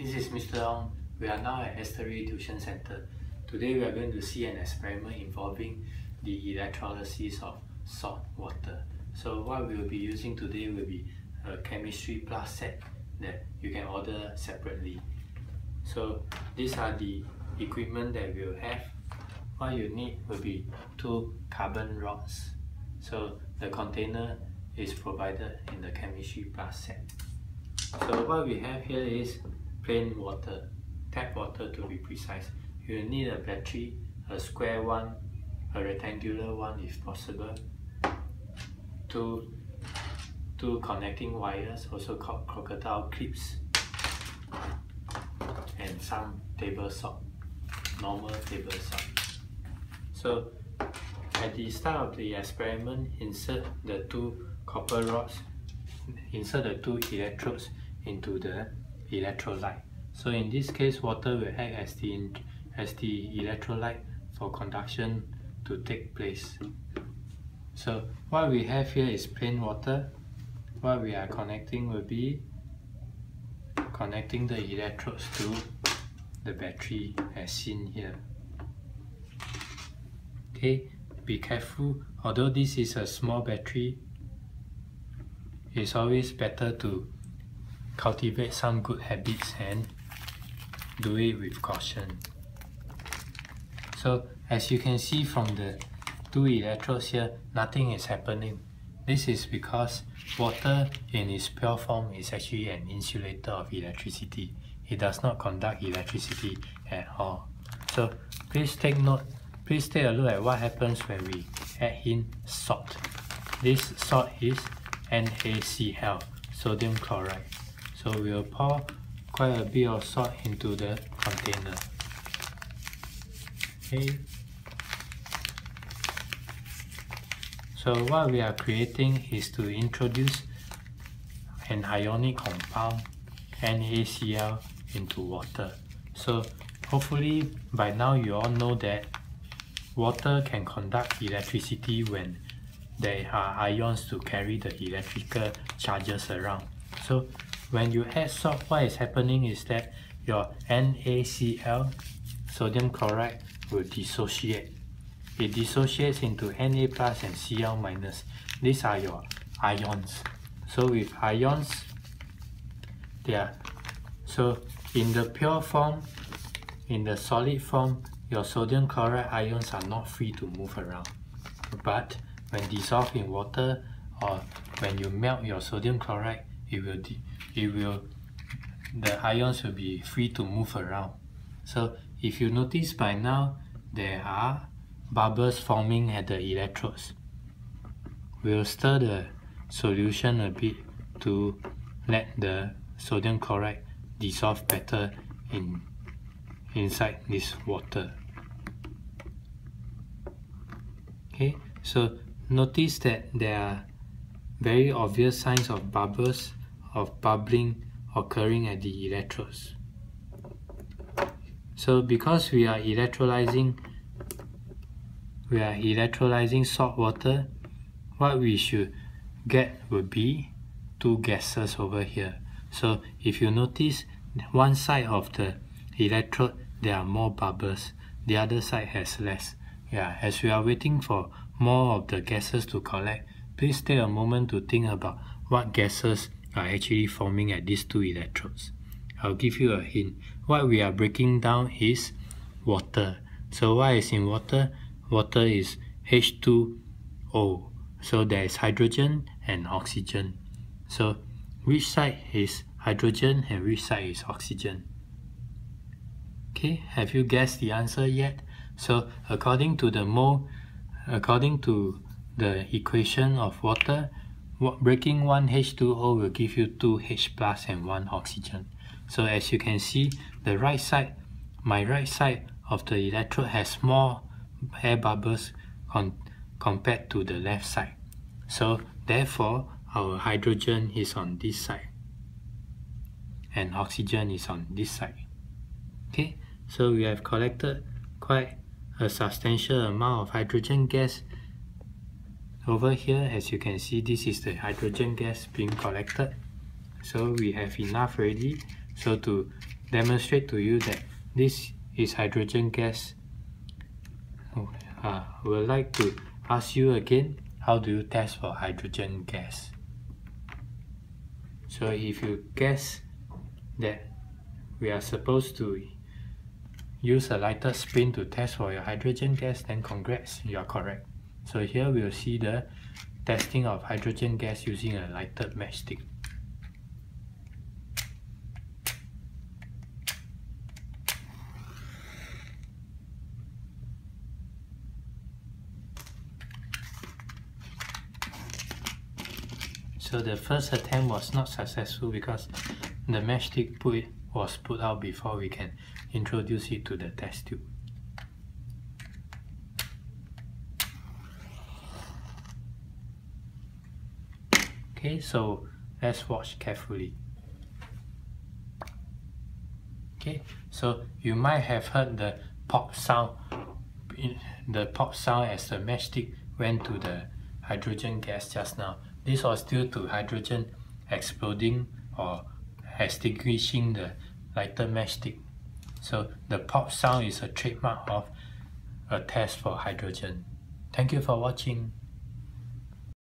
this is Mr. Ong. We are now at Estery Tuition Center. Today we are going to see an experiment involving the electrolysis of salt water. So what we will be using today will be a chemistry plus set that you can order separately. So these are the equipment that we will have. What you need will be 2 carbon rods. So the container is provided in the chemistry plus set. So what we have here is plain water, tap water to be precise. You will need a battery, a square one, a rectangular one if possible, two connecting wires, also called crocodile clips, and some table salt, normal table salt. So at the start of the experiment, insert the 2 copper rods, insert the 2 electrodes into the electrolyte. So in this case, water will act as the electrolyte for conduction to take place. So what we have here is plain water. What we are connecting will be connecting the electrodes to the battery as seen here. Okay, be careful. Although this is a small battery, it's always better to cultivate some good habits and do it with caution. So as you can see from the 2 electrodes here, nothing is happening. This is because water in its pure form is actually an insulator of electricity. It does not conduct electricity at all. So please take a look at what happens when we add in salt. This salt is NaCl, sodium chloride. So we will pour quite a bit of salt into the container. Okay. So what we are creating is to introduce an ionic compound, NaCl, into water. So hopefully by now you all know that water can conduct electricity when there are ions to carry the electrical charges around. So when you add salt, what is happening is that your NaCl, sodium chloride, will dissociate. It dissociates into Na plus and Cl minus. These are your ions. So with ions, so in the pure form, in the solid form, your sodium chloride ions are not free to move around. But when dissolved in water or when you melt your sodium chloride, the ions will be free to move around. So if you notice by now, there are bubbles forming at the electrodes. We'll stir the solution a bit to let the sodium chloride dissolve better inside this water. Okay, so notice that there are very obvious signs of bubbling occurring at the electrodes. So because we are electrolyzing salt water, what we should get would be 2 gases over here. So if you notice, one side of the electrode there are more bubbles, the other side has less. Yeah, as we are waiting for more of the gases to collect, please take a moment to think about what gases are actually forming at these 2 electrodes. I'll give you a hint. What we are breaking down is water. So what is in water? Water is H2O. So there is hydrogen and oxygen. So which side is hydrogen and which side is oxygen? Okay, have you guessed the answer yet? So according to the equation of water, breaking 1 H2O will give you 2 H plus and 1 oxygen. So as you can see, the right side, my right side of the electrode has more air bubbles compared to the left side. So therefore, our hydrogen is on this side and oxygen is on this side. Okay, so we have collected quite a substantial amount of hydrogen gas. Over here, as you can see, this is the hydrogen gas being collected. So we have enough already. So to demonstrate to you that this is hydrogen gas, I would like to ask you again, how do you test for hydrogen gas? So if you guess that we are supposed to use a lighted spin to test for your hydrogen gas, then congrats, you are correct. So here we'll see the testing of hydrogen gas using a lighted matchstick. So the first attempt was not successful because the matchstick was put out before we can introduce it to the test tube. Okay, so let's watch carefully. Okay, so you might have heard the pop sound, as the matchstick went to the hydrogen gas just now. This was due to hydrogen exploding or extinguishing the lighter matchstick. So the pop sound is a trademark of a test for hydrogen. Thank you for watching.